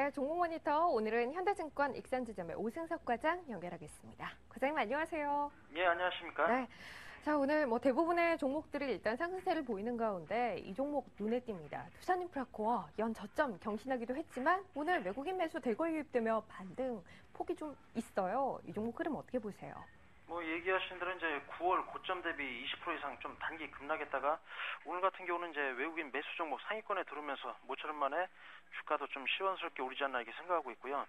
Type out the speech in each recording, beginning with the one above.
네, 종목 모니터 오늘은 현대증권 익산지점의 오승석 과장 연결하겠습니다. 과장님 안녕하세요. 예, 안녕하십니까? 네. 자, 오늘 대부분의 종목들이 일단 상승세를 보이는 가운데 이 종목 눈에 띕니다. 두산인프라코어 연 저점 경신하기도 했지만 오늘 외국인 매수 대거 유입되며 반등 폭이 좀 있어요. 이 종목 흐름 어떻게 보세요? 얘기하신 대로 이제 9월 고점 대비 20% 이상 좀 단기 급락했다가 오늘 같은 경우는 이제 외국인 매수 종목 상위권에 들어오면서 모처럼 만에 주가도 좀 시원스럽게 오르지 않나 이렇게 생각하고 있고요.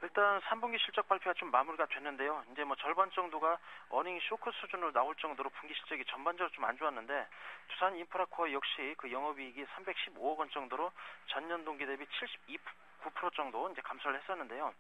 일단 3분기 실적 발표가 좀 마무리가 됐는데요. 이제 절반 정도가 어닝 쇼크 수준으로 나올 정도로 분기 실적이 전반적으로 좀 안 좋았는데 두산 인프라코어 역시 그 영업이익이 315억 원 정도로 전년 동기 대비 9% 정도 이제 감소를 했었는데요.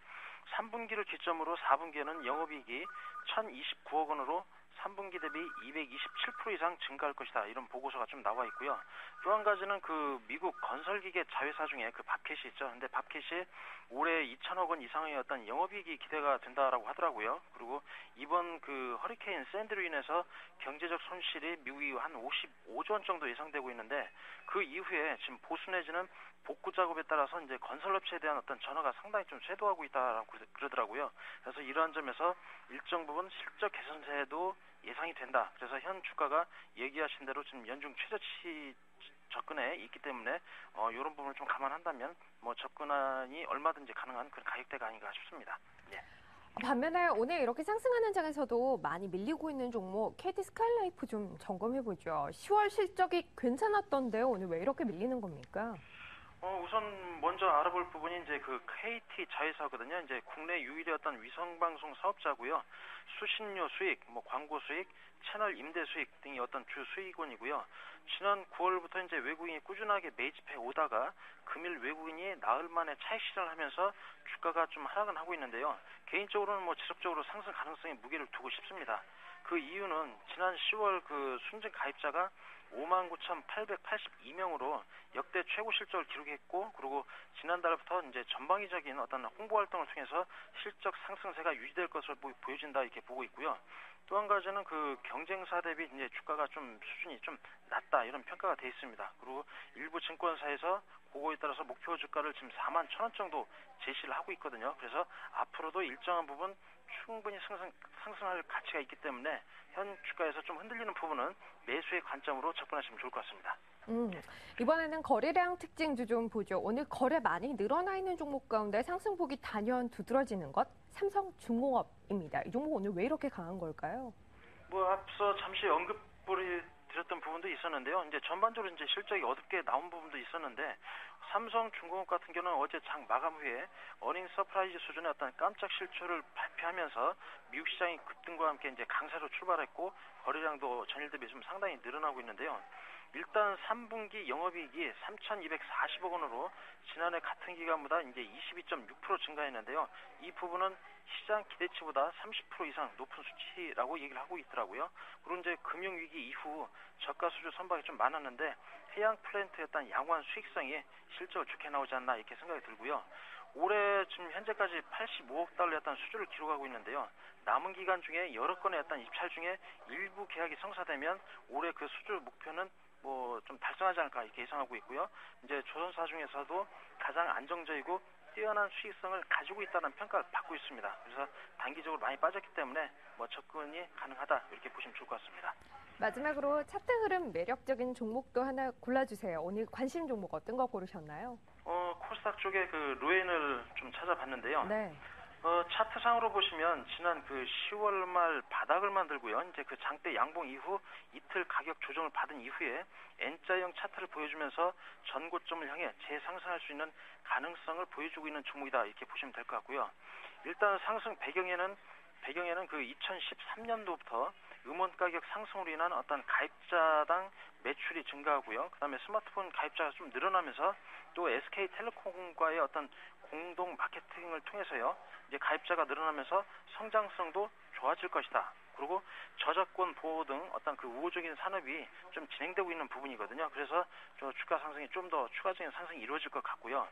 3분기를 기점으로 4분기에는 영업이익이 1,029억 원으로 3분기 대비 227% 이상 증가할 것이다. 이런 보고서가 좀 나와 있고요. 또 한 가지는 그 미국 건설기계 자회사 중에 그 밥캣이 있죠. 근데 밥캣이 올해 2천억 원 이상의 어떤 영업이익이 기대가 된다라고 하더라고요. 그리고 이번 그 허리케인 샌드로 인해서 경제적 손실이 미국이 한 55조 원 정도 예상되고 있는데 그 이후에 지금 보수 내지는 복구 작업에 따라서 이제 건설업체에 대한 어떤 전화가 상당히 좀 쇄도하고 있다라고 그러더라고요. 그래서 이러한 점에서 일정 부분 실적 개선세도 예상이 된다. 그래서 현 주가가 얘기하신 대로 지금 연중 최저치 접근에 있기 때문에 이런 부분을 좀 감안한다면 접근이 얼마든지 가능한 그런 가격대가 아닌가 싶습니다. 예. 반면에 오늘 이렇게 상승하는 장에서도 많이 밀리고 있는 종목 KT 스카이라이프 좀 점검해보죠. 10월 실적이 괜찮았던데 오늘 왜 이렇게 밀리는 겁니까? 우선 먼저 알아볼 부분이 이제 그 KT 자회사거든요. 이제 국내 유일의 어떤 위성방송 사업자고요. 수신료 수익, 광고 수익, 채널 임대 수익 등이 어떤 주 수익원이고요. 지난 9월부터 이제 외국인이 꾸준하게 매집해 오다가 금일 외국인이 나흘 만에 차익 실현을 하면서 주가가 좀 하락은 하고 있는데요. 개인적으로는 지속적으로 상승 가능성에 무게를 두고 싶습니다. 그 이유는 지난 10월 그 순증 가입자가 59,882명으로 역대 최고 실적을 기록했고, 그리고 지난달부터 이제 전방위적인 어떤 홍보 활동을 통해서 실적 상승세가 유지될 것으로 보여진다 이렇게 보고 있고요. 또 한 가지는 그 경쟁사 대비 이제 주가가 좀 수준이 좀 낮다 이런 평가가 돼 있습니다. 그리고 일부 증권사에서 그거에 따라서 목표 주가를 지금 41,000원 정도 제시를 하고 있거든요. 그래서 앞으로도 일정한 부분 충분히 상승할 가치가 있기 때문에 현 주가에서 좀 흔들리는 부분은 매수의 관점으로 접근하시면 좋을 것 같습니다. 이번에는 거래량 특징도 좀 보죠. 오늘 거래 많이 늘어나 있는 종목 가운데 상승폭이 단연 두드러지는 것, 삼성중공업입니다. 이 종목 오늘 왜 이렇게 강한 걸까요? 앞서 잠시 언급을 드렸던 부분도 있었는데요. 이제 전반적으로 이제 실적이 어둡게 나온 부분도 있었는데 삼성중공업 같은 경우는 어제 장 마감 후에 어닝 서프라이즈 수준의 어떤 깜짝 실적을 발표하면서 미국 시장이 급등과 함께 이제 강세로 출발했고 거래량도 전일 대비 좀 상당히 늘어나고 있는데요. 일단 3분기 영업이익이 3,240억 원으로 지난해 같은 기간보다 이제 22.6% 증가했는데요. 이 부분은 시장 기대치보다 30% 이상 높은 수치라고 얘기를 하고 있더라고요. 그리고 이제 금융위기 이후 저가 수주 선박이 좀 많았는데 해양 플랜트였던 양호한 수익성이 실적을 좋게 나오지 않나 이렇게 생각이 들고요. 올해 지금 현재까지 85억 달러였던 수주를 기록하고 있는데요. 남은 기간 중에 여러 건의 어떤 입찰 중에 일부 계약이 성사되면 올해 그 수주 목표는 좀 달성하지 않을까 이렇게 예상하고 있고요. 이제 조선사 중에서도 가장 안정적이고 뛰어난 수익성을 가지고 있다는 평가를 받고 있습니다. 그래서 단기적으로 많이 빠졌기 때문에 접근이 가능하다 이렇게 보시면 좋을 것 같습니다. 마지막으로 차트 흐름 매력적인 종목도 하나 골라주세요. 오늘 관심 종목 어떤 거 고르셨나요? 코스닥 쪽에 그 루엔을 좀 찾아봤는데요. 네. 차트상으로 보시면 지난 그 10월 말 바닥을 만들고요. 이제 그 장대 양봉 이후 이틀 가격 조정을 받은 이후에 N자형 차트를 보여주면서 전고점을 향해 재상승할 수 있는 가능성을 보여주고 있는 종목이다 이렇게 보시면 될 것 같고요. 일단 상승 배경에는 그 2013년도부터 음원 가격 상승으로 인한 어떤 가입자당 매출이 증가하고요. 그다음에 스마트폰 가입자가 좀 늘어나면서 또 SK텔레콤과의 어떤 공동 마케팅을 통해서요. 이제 가입자가 늘어나면서 성장성도 좋아질 것이다. 그리고 저작권 보호 등 어떤 그 우호적인 산업이 좀 진행되고 있는 부분이거든요. 그래서 저 주가 상승이 좀 더 추가적인 상승이 이루어질 것 같고요.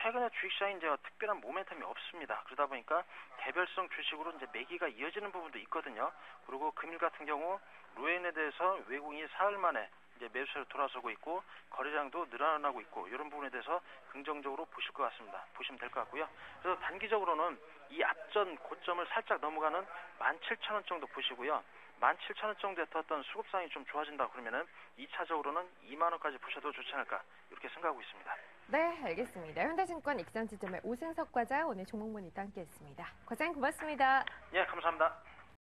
최근에 주식시장이 이제 특별한 모멘텀이 없습니다. 그러다 보니까 개별성 주식으로 이제 매기가 이어지는 부분도 있거든요. 그리고 금일 같은 경우 루엔에 대해서 외국인이 사흘 만에 이제 매수세로 돌아서고 있고 거래량도 늘어나고 있고 이런 부분에 대해서 긍정적으로 보실 것 같습니다. 보시면 될 것 같고요. 그래서 단기적으로는 이 앞전 고점을 살짝 넘어가는 17,000원 정도 보시고요. 17,000원 정도에 어떤 수급상이 좀 좋아진다 그러면은 2차적으로는 2만 원까지 보셔도 좋지 않을까 이렇게 생각하고 있습니다. 네, 알겠습니다. 현대증권 익산지점의 오승석 과장 오늘 종목 모니터 함께했습니다. 과장님 고맙습니다. 예, 감사합니다.